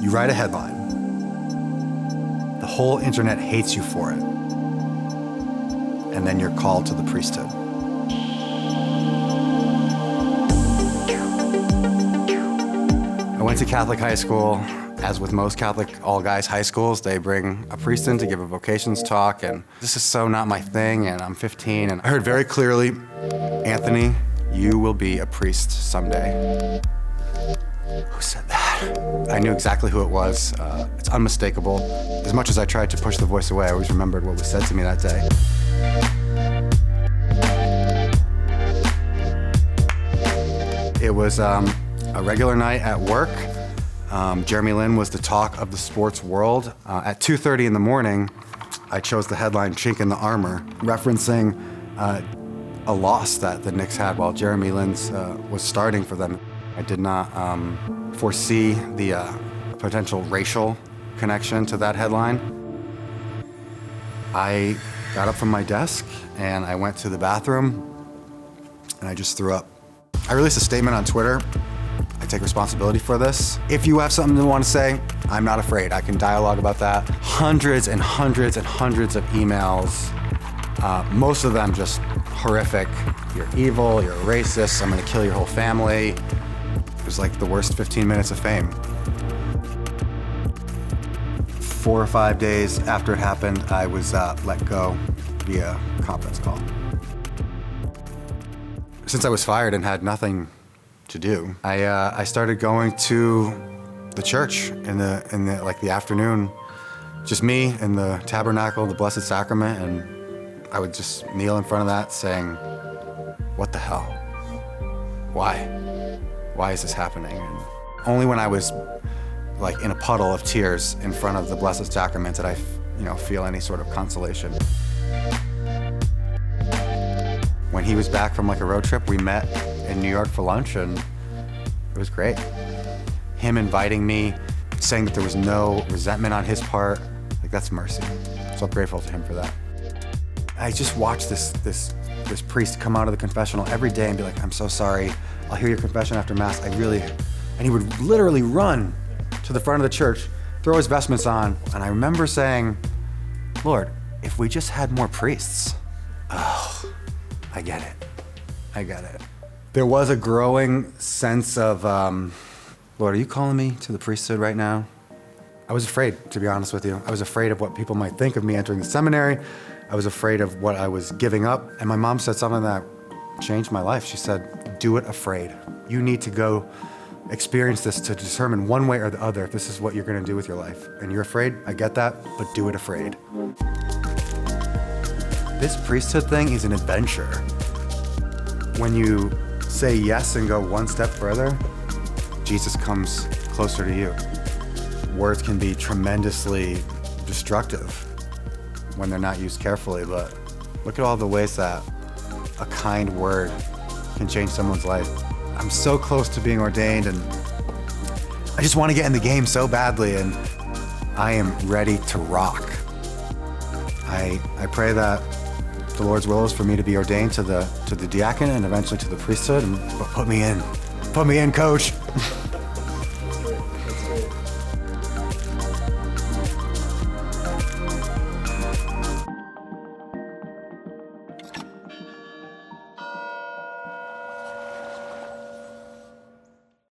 You write a headline. The whole internet hates you for it. And then you're called to the priesthood. I went to Catholic high school. As with most Catholic all-guys high schools, they bring a priest in to give a vocations talk, and this is so not my thing, and I'm 15, and I heard very clearly, Anthony, you will be a priest someday. Who said that? I knew exactly who it was. It's unmistakable. As much as I tried to push the voice away, I always remembered what was said to me that day. It was a regular night at work. Jeremy Lin was the talk of the sports world. At 2:30 in the morning, I chose the headline "Chink in the Armor," referencing a loss that the Knicks had while Jeremy Lin was starting for them. I did not foresee the potential racial connection to that headline. I got up from my desk and I went to the bathroom and I just threw up. I released a statement on Twitter. I take responsibility for this. If you have something to want to say, I'm not afraid. I can dialogue about that. Hundreds and hundreds and hundreds of emails, most of them just horrific. You're evil, you're a racist, I'm gonna kill your whole family. It was like the worst 15 minutes of fame. 4 or 5 days after it happened, I was let go via conference call. Since I was fired and had nothing to do, I started going to the church in the afternoon, just me in the tabernacle, the Blessed Sacrament, and I would just kneel in front of that saying, what the hell? Why is this happening? And only when I was like in a puddle of tears in front of the Blessed Sacrament did I feel any sort of consolation. When he was back from like a road trip, we met in New York for lunch, and it was great. Him inviting me, saying that there was no resentment on his part, like that's mercy. So I'm grateful to him for that. I just watched this priest come out of the confessional every day and be like, I'm so sorry, I'll hear your confession after Mass, and he would literally run to the front of the church, throw his vestments on, and I remember saying, Lord, if we just had more priests. Oh, I get it. There was a growing sense of, Lord, are you calling me to the priesthood right now? I was afraid, to be honest with you. I was afraid of what people might think of me entering the seminary. I was afraid of what I was giving up. And my mom said something that changed my life. She said, do it afraid. You need to go experience this to determine one way or the other if this is what you're gonna do with your life. And you're afraid, I get that, but do it afraid. This priesthood thing is an adventure. When you say yes and go one step further, Jesus comes closer to you. Words can be tremendously destructive when they're not used carefully, but look at all the ways that a kind word can change someone's life. I'm so close to being ordained, and I just want to get in the game so badly, and I am ready to rock. I pray that the Lord's will is for me to be ordained to the diaconate and eventually to the priesthood, and put me in, coach.